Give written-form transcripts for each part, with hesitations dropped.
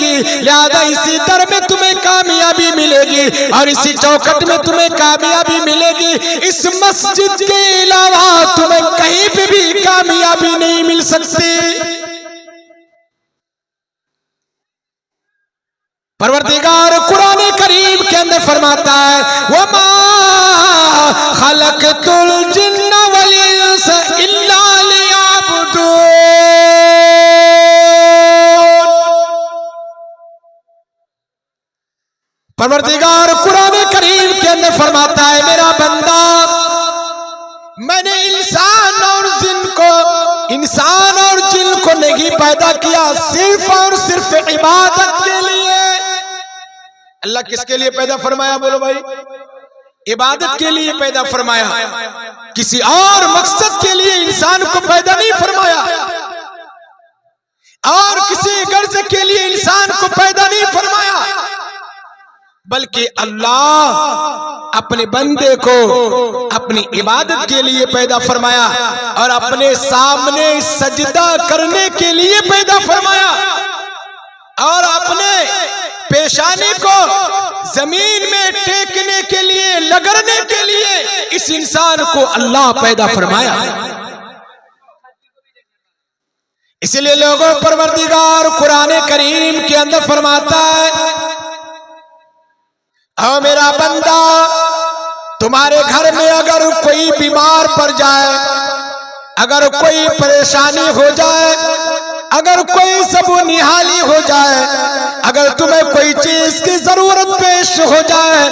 گی، لہذا اسی در میں تمہیں کامیابی ملے گی اور اسی چوکھٹ میں تمہیں کامیابی ملے گی۔ اس مسجد کے علاوہ تمہیں کہیں پہ بھی کامیابی نہیں مل سکتی۔ پروردگار قرآن کریم کے اندر فرماتا ہے وَمَا خَلَقْتُ الْجِنَّ وَالْإِنسَ إِلَّا لِيَعْبُدُونَ۔ پروردگار قرآن کریم کے اندر فرماتا ہے میرا بندہ، میں نے انسان اور جن کو نہیں پیدا کیا صرف اور صرف عبادت کے لیے۔ اللہ کس کے لیے پیدا فرمایا؟ بولو بھائی، عبادت کے لیے پیدا فرمایا، کسی اور مقصد کے لیے انسان کو پیدا نہیں فرمایا، اور کسی غرض کے لیے انسان کو پیدا نہیں فرمایا، بلکہ اللہ اپنے بندے کو اپنی عبادت کے لیے پیدا فرمایا اور اپنے سامنے سجدہ کرنے کے لیے پیدا فرمایا، اور اپنے پیشانی کو زمین میں ٹیکنے کے لیے، لگڑنے کے لیے اس انسان کو اللہ پیدا فرمایا۔ اس لیے لوگوں پروردگار قرآن کریم کے اندر فرماتا ہے او میرا بندہ، تمہارے گھر میں اگر کوئی بیمار پڑ جائے، اگر کوئی پریشانی ہو جائے، اگر کوئی سبو نہالی ہو جائے، اگر تمہیں کوئی چیز کی ضرورت پیش ہو جائے،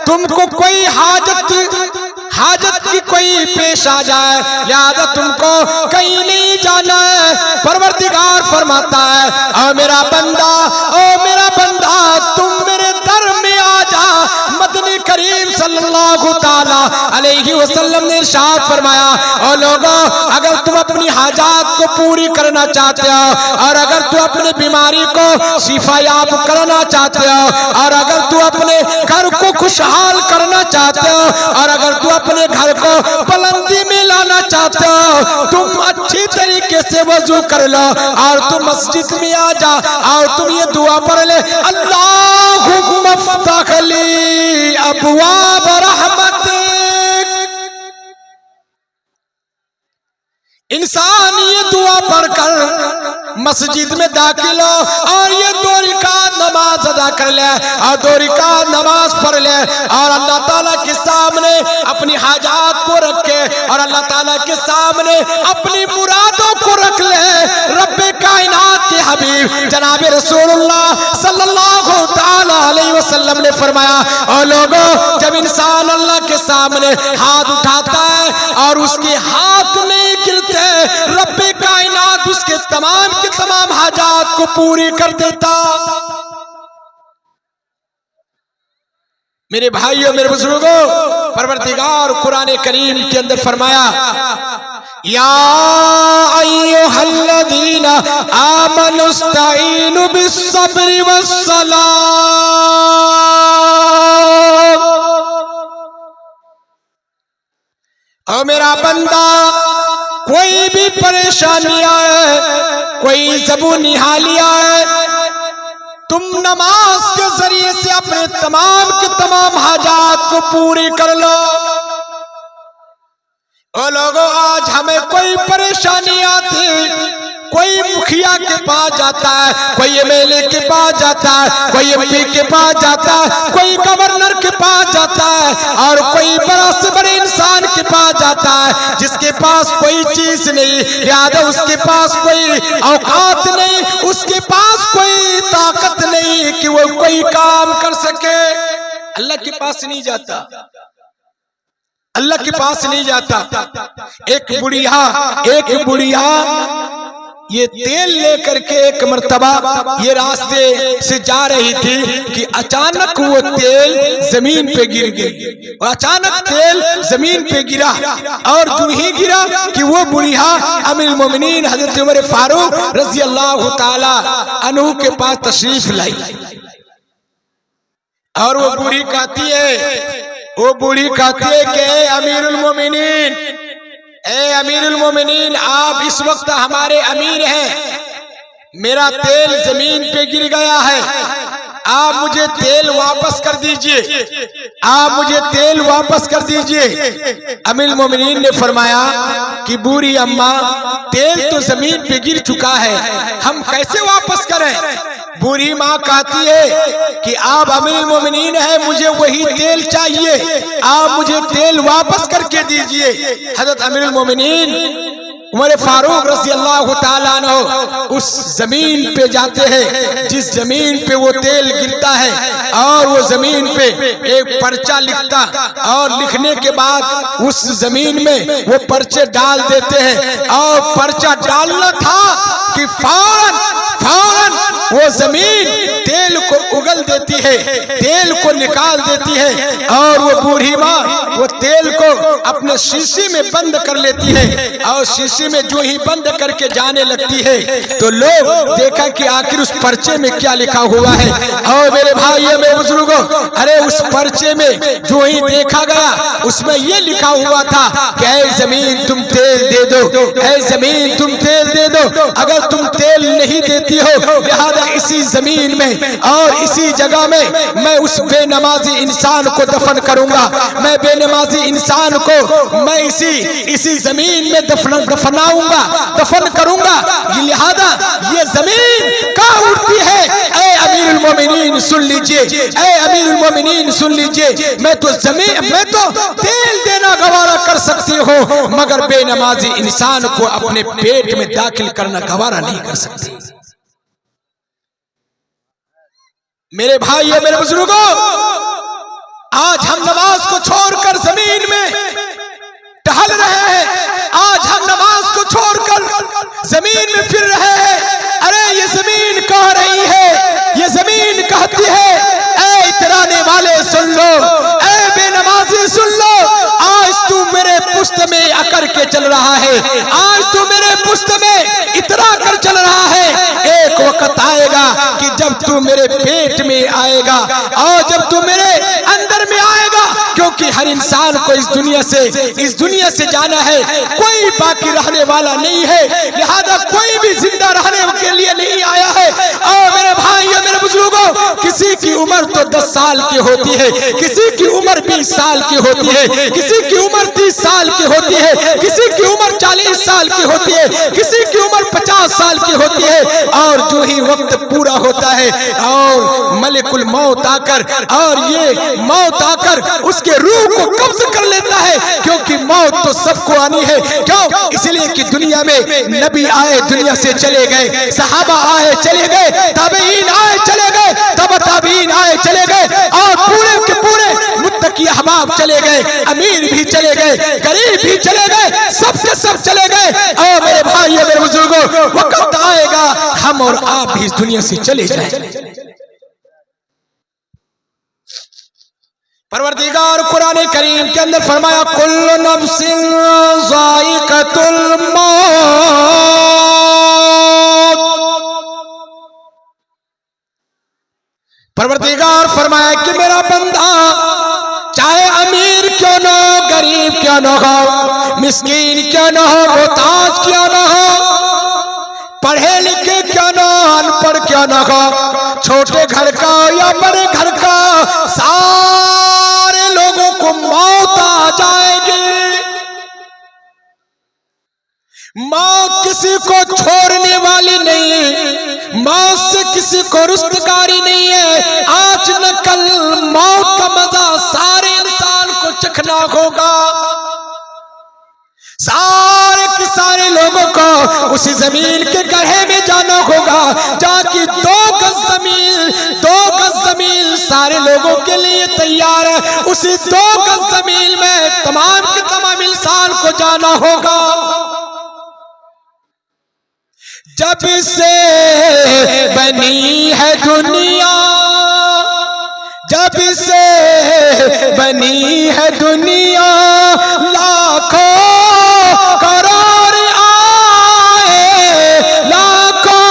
تم کو کوئی حاجت کی کوئی پیش آ جائے، لہذا تم کو کہیں نہیں جانا ہے، پروردگار فرماتا ہے او میرا بندہ تم میرے در میں آ جا۔ مدنی کریم صلی اللہ تعالی علیہ وسلم نے ارشاد فرمایا او لوگوں، اگر تم اپنی حاجات کو پوری کرنا چاہتے ہو، اور اگر تو اپنے بیماری کو شفا یاب کرنا چاہتے ہو، اور اگر تو اپنے گھر کو خوشحال کرنا چاہتے ہو، اور اگر تو اپنے گھر کو بلندی میں لانا چاہتے ہو، تم اچھی طریقے سے وضو کر لو اور تم مسجد میں آ جا اور تم یہ دعا پڑھ لے اللہم افتح لی ابواب رحمتک۔ انسان یہ دعا پڑھ کر مسجد میں داخل ہو اور یہ 2 رکعت نماز ادا کر لے اور 2 رکعت نماز پڑھ لے اور اللہ تعالیٰ کے سامنے اپنی حاجات کو رکھے اور اللہ تعالیٰ کے سامنے اپنی مرادوں کو رکھ لے۔ رب کائنات کے حبیب جناب رسول اللہ صلی اللہ تعالی علیہ وسلم نے فرمایا او لوگوں، جب انسان اللہ کے سامنے ہاتھ اٹھاتا ہے اور اس کے ہاتھ نہیں گرتے، رب کائنات اس کے تمام حاجات کو پوری کر دیتا۔ میرے بھائیوں، میرے بزرگوں، پروردگار قرآن کریم کے اندر فرمایا یا ایھا الذین آمنوا استعینوا بالصبر والصلاۃ۔ او میرا بندہ، کوئی بھی پریشانی آئے، کوئی زبو نہالی آئے، تم نماز کے ذریعے سے اپنے تمام کے تمام حاجات کو پوری کر لو۔ او لوگوں، آج ہمیں کوئی پریشانی آتی، کوئی مکھیا کے پاس جاتا ہے، کوئی ایم ایل اے کے پاس جاتا ہے، کوئی ایم پی کے پاس جاتا ہے، کوئی گورنر کے پاس جاتا ہے، اور کوئی بڑا سے بڑے انسان کے پاس جاتا ہے جس کے پاس کوئی چیز نہیں، لہذا اس کے پاس کوئی اوقات نہیں، اس کے پاس کوئی طاقت نہیں کہ وہ کوئی کام کر سکے۔ اللہ کے پاس نہیں جاتا، اللہ کے پاس نہیں جاتا۔ ایک بڑھیا یہ تیل لے کر کے ایک مرتبہ یہ راستے سے جا رہی تھی کہ اچانک وہ تیل زمین پہ گر گئی، اور اچانک تیل زمین پہ گرا، اور جو ہی گرا کہ وہ بڑھیا امیر المومنین حضرت عمر فاروق رضی اللہ تعالی عنہ کے پاس تشریف لائی، اور وہ بوڑھی کہتی ہے کہ اے امیر المومنین، آپ اس وقت ہمارے امیر ہیں، میرا تیل زمین پہ گر گیا ہے، آپ مجھے تیل واپس کر دیجئے، آپ مجھے تیل واپس کر دیجئے۔ امیر المومنین نے فرمایا کہ بوڑھی اماں تیل تو زمین پہ گر چکا ہے، ہم کیسے واپس کریں؟ بوڑھی ماں کہتی ہے کہ آپ امیر المومنین ہیں، مجھے وہی تیل چاہیے، آپ مجھے تیل واپس کر کے دیجئے۔ حضرت امیر المومنین عمر فاروق رضی اللہ تعالیٰ عنہ اس زمین پہ جاتے ہیں جس زمین پہ وہ تیل گرتا ہے، اور وہ زمین پہ ایک پرچہ لکھتا، اور لکھنے کے بعد اس زمین میں وہ پرچے ڈال دیتے ہیں، اور پرچہ ڈالنا تھا کہ فوراً وہ زمین تیل کو اگل دیتی ہے، تیل کو نکال دیتی ہے، اور وہ بوڑھی ماں وہ تیل کو اپنے شیشے میں بند کر لیتی ہے، اور شیشے میں جو ہی بند کر کے جانے لگتی ہے تو لوگ دیکھا کہ آخر اس پرچے میں کیا لکھا ہوا ہے۔ اور میرے بھائی میرے بزرگوں، ارے اس پرچے میں جو ہی دیکھا گیا اس میں یہ لکھا ہوا تھا کہ اے زمین تم تیل دے دو، اے زمین تم تیل دے دو، اگر تم تیل نہیں دیتی ہو لہذا اسی زمین میں اور اسی جگہ میں میں اس بے نمازی انسان کو دفن کروں گا، میں بے نمازی انسان کو میں اسی زمین میں دفناؤں گا، دفن کروں گا، لہذا یہ زمین کہاں اٹھتی ہے؟ اے امیر المومنین سن لیجئے، اے امیر المومنین سن لیجئے، میں تو تیل دینا گوارا کر سکتی ہوں مگر بے نمازی انسان کو اپنے پیٹ میں داخل کرنا گوارا نہیں کر سکتی۔ میرے بھائی اور میرے بزرگوں، آج ہم نماز کو چھوڑ کر زمین میں ٹہل رہے ہیں، آج ہم نماز کو چھوڑ کر زمین میں پھر رہے ہیں۔ ارے یہ زمین کہہ رہی ہے، یہ زمین کہتی ہے اے اترانے والے سن لو، اے بے نمازی سن لو، آج تو میرے پشت میں اکڑ کے چل رہا ہے، آج تو میرے پشت میں اترا کر چل رہا ہے، ایک وقت آئے گا کہ جب تو میرے پیٹ میں آئے گا اور جب تو میرے اندر میں آئے گا، کیونکہ ہر انسان کو اس دنیا سے جانا ہے، کوئی باقی رہنے والا نہیں ہے، لہذا کوئی بھی زندہ رہنے کے لیے نہیں آیا ہے۔ اور میرے بھائی اور میرے بزرگوں، کسی کی عمر تو 10 سال کی ہوتی ہے، کسی کی عمر 20 سال کی ہوتی ہے، کسی کی عمر 30 سال کی ہوتی ہے، کسی کی عمر 40 سال کی ہوتی ہے، کسی کی عمر 50 سال کی ہوتی ہے، اور جو ہی وقت پورا ہوتا ہے اور ملک الموت آ کر اور یہ موت آ کر اس کے روح کو قبض کر لیتا ہے، کیونکہ موت تو سب کو آنی ہے، کیوں؟ اس لیے کہ دنیا میں نبی آئے دنیا سے چلے گئے، صحابہ آئے چلے گئے، تابعین آئے چلے گئے، تابعین آئے چلے گئے، اور پورے کے پورے متقی احباب چلے گئے، امیر بھی چلے گئے، غریب بھی چلے گئے، سب کے سب چلے گئے۔ اور میرے بھائی اور میرے بزرگوں، وقت آئے گا ہم اور آپ بھی اس دنیا سے چلے جائیں۔ پروردگار قرآن کریم کے اندر فرمایا کل نفس ذائقۃ الموت، پروردگار فرمایا کہ میرا بندہ چاہے امیر کیوں نہ ہو، غریب کیوں نہ ہو، مسکین کیوں نہ ہو، محتاج کیوں نہ ہو، پڑھے لکھے کیوں نہ ہو، ان پڑھ کیوں نہ ہو، چھوٹے گھر کا یا بڑے گھر کا، سارے لوگوں کو موت آ جائے گی۔ موت کسی کو چھوڑنے والی نہیں ہے، موت سے کسی کو رستگاری نہیں ہے، آج نہ کل موت کا مزہ سارے انسان کو چکھنا ہوگا، سارے کے سارے لوگوں کو اسی زمین کے گڑھے میں جانا ہوگا جہاں کی 2 گز زمین سارے لوگوں کے لیے تیار ہے، اسی 2 گز زمین میں تمام کے تمام انسان کو جانا ہوگا۔ جب سے بنی ہے دنیا، جب سے بنی ہے دنیا، لاکھوں کروڑ آئے، لاکھوں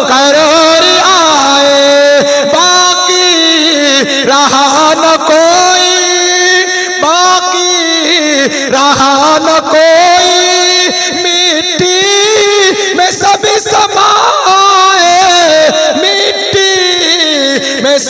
کروڑ آئے، باقی رہا نہ کوئی، باقی رہا نہ کوئی، مٹی میں سب سما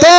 2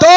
2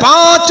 5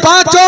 5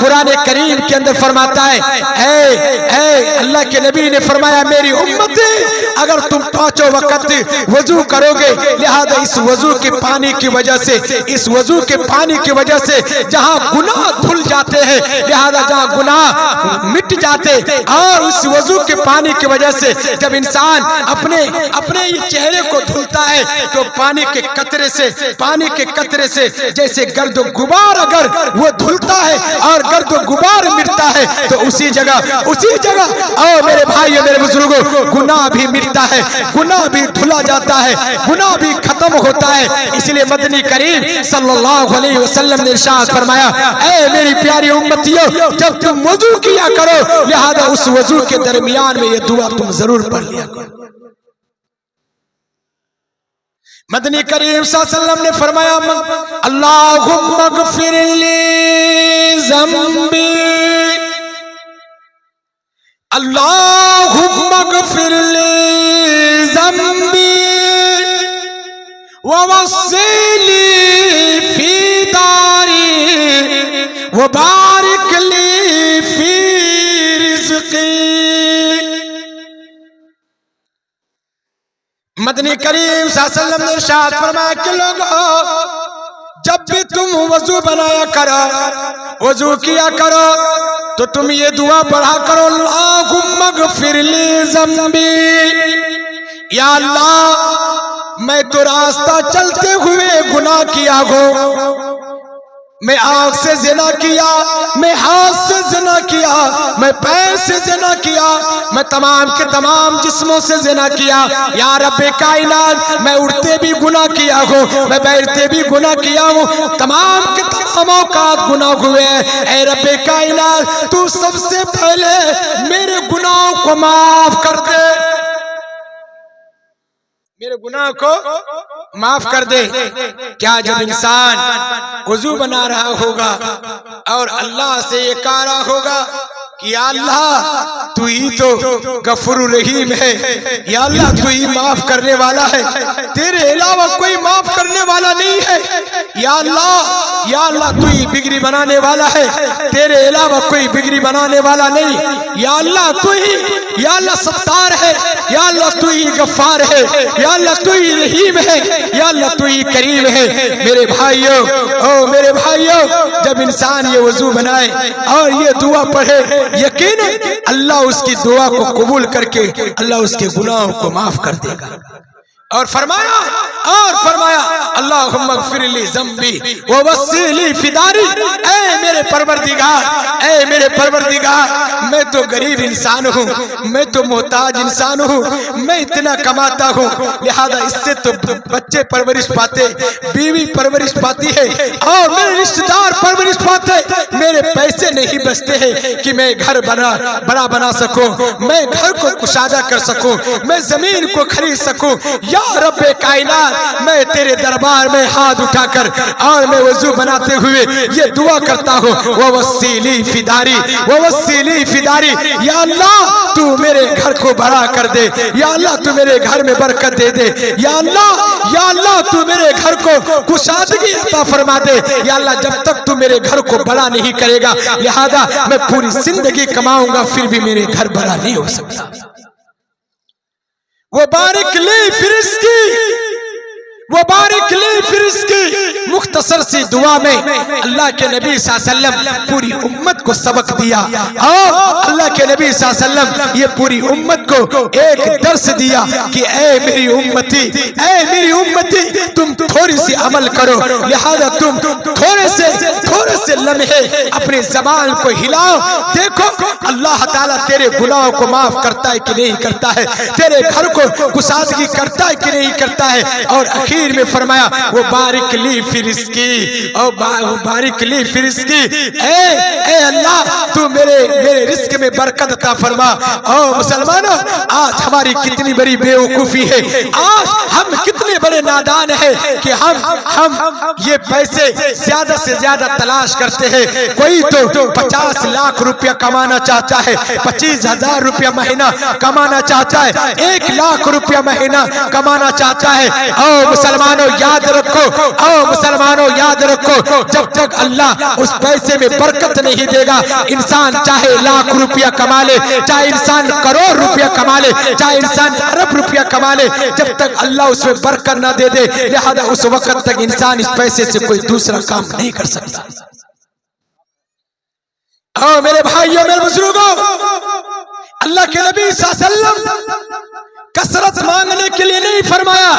قرآن کریم کے اندر فرماتا ہے اے اللہ کے نبی نے فرمایا میری امت اگر تم پانچوں وقت وضو کرو گے، لہذا اس وضو کے پانی کی وجہ سے، اس وضو کے پانی کی وجہ سے جہاں گناہ دھل جاتے ہیں، لہذا جہاں گناہ مٹ جاتے، اور اس وضو کے پانی کی وجہ سے جب انسان اپنے چہرے کو دھلتا ہے تو پانی کے قطرے سے جیسے گرد و غبار اگر وہ دھلتا ہے اور گرد و غبار مٹتا ہے تو اسی جگہ اور میرے بھائیو میرے بزرگوں گناہ بھی مٹتا ہے، گناہ بھی دھلا جاتا ہے، گناہ بھی ختم ہوتا ہے۔ اس لیے مدنی کریم صلی اللہ علیہ وسلم نے ارشاد فرمایا اے میری پیاری امتیوں جب تم وضو کیا کرو لہذا اس وضو کے درمیان میں یہ دعا تم ضرور پڑھ لیا کرو۔ مدنی کریم صلی اللہ علیہ وسلم نے فرمایا اللہم اغفر لی ذنبی، اللہم اغفر لی ذنبی ووسع لی فی داری وبارک لی فی رزقی۔ مدنی کریم صلی اللہ علیہ وسلم نے ارشاد فرمایا کہ لوگوں جب بھی تم وضو بنایا کرو، وضو کیا کرو تو تم یہ دعا پڑھا کرو اللہم اغفر لی ذنبی، یا اللہ میں تو راستہ چلتے ہوئے گناہ کیا ہوں، میں آنکھ سے زنا کیا، میں ہاتھ سے زنا کیا، میں پیر سے زنا کیا، میں تمام کے تمام جسموں سے زنا کیا، یا رب کائنات میں اڑتے بھی گناہ کیا ہوں، میں بیٹھتے بھی گناہ کیا ہوں، تمام کے تمام اوقات گناہ ہوئے، اے رب کائنات تو سب سے پہلے میرے گناہوں کو معاف کر دے، میرے گناہ کو معاف کر دے۔ کیا جب انسان وضو بنا رہا ہوگا اور اللہ سے یہ کہہ رہا ہوگا کہ یا اللہ تو ہی تو غفور رحیم ہے، یا اللہ تو ہی معاف کرنے والا ہے، تیرے علاوہ کوئی معاف کرنے والا نہیں ہے، یا اللہ تو ہی بگڑی بنانے والا ہے، تیرے علاوہ کوئی بگڑی بنانے والا نہیں، یا اللہ تو ہی یا اللہ ستار ہے، یا اللہ تو ہی غفار ہے، یا اللہ تو ہی رحیم ہے، یا اللہ تو ہی کریم ہے۔ میرے بھائیو جب انسان یہ وضو بنائے اور یہ دعا پڑھے یقیناً اللہ اس کی دعا کو قبول کر کے اللہ اس کے گناہوں کو معاف کر دے گا۔ اور فرمایا اللہم اغفر لی ذنبی ووسع لی فی داری، اے میرے پروردگار میں تو غریب انسان ہوں، میں تو محتاج انسان ہوں، میں اتنا کماتا ہوں، لہذا اس سے تو بچے پرورش پاتے، بیوی پرورش پاتی ہے اور میرے رشتہ دار پرورش پاتے، میرے پیسے نہیں بچتے ہیں کہ میں گھر بڑا بنا سکوں، میں گھر کو کشادہ کر سکوں، میں زمین کو خرید سکوں، یا رب کائنات میں تیرے دربار میں ہاتھ اٹھا کر اور میں وضو بناتے ہوئے یہ دعا کرتا ہوں ووسع لی فی داری، یا اللہ تو میرے گھر کو بڑا کر دے، یا اللہ تو میرے گھر میں برکت دے دے، یا اللہ تو میرے گھر کو کشادگی عطا فرما دے، یا اللہ جب تک تو میرے گھر کو بڑا نہیں کرے گا لہذا میں پوری زندگی کماؤں گا پھر بھی میرے گھر بڑا نہیں ہو سکتا۔ وبارک لی فی رزقی، مختصر سی دعا میں اللہ کے نبی صلی اللہ علیہ وسلم پوری امت کو سبق دیا، اور اللہ کے نبی صلی اللہ علیہ وسلم یہ پوری امت کو ایک درس دیا کہ اے میری امتی تم تھوڑی سی عمل کرو، لہذا تم تھوڑے سے لمحے اپنی زبان کو ہلاؤ، دیکھو اللہ تعالیٰ تیرے گناہوں کو معاف کرتا ہے کہ نہیں کرتا ہے، تیرے گھر کو کشادگی کرتا ہے کہ نہیں کرتا ہے۔ اور اخیر میں فرمایا وہ بارک لی فی رزقی، اے اللہ تو تو میرے رزق میں برکت عطا فرما۔ او مسلمانوں، آج ہماری کتنی بڑی بے وقوفی ہے، آج ہم کتنے بڑے نادان ہیں کہ ہم یہ پیسے زیادہ سے زیادہ تلاش کرتے ہیں۔ کوئی تو 50 لاکھ روپیہ کمانا چاہتا ہے، 25,000 روپیہ مہینہ کمانا چاہتا ہے، 1 لاکھ روپیہ مہینہ کمانا چاہتا ہے۔ او مسلمانوں یاد رکھو، او مسلمانوں یاد رکھو، جب تک اللہ اس پیسے میں برکت نہیں دے گا، انسان چاہے لاکھ روپیہ کما لے، چاہے انسان کروڑ روپیہ کما لے، چاہے انسان ارب روپیہ کما لے، جب تک اللہ اس میں برکت نہ دے دے، لہذا اس وقت تک انسان اس پیسے سے کوئی دوسرا کام نہیں کر سکتا۔ او میرے بھائیوں، میرے بزرگوں، اللہ کے نبی صلی اللہ علیہ وسلم کثرت مانگنے کے لیے نہیں فرمایا،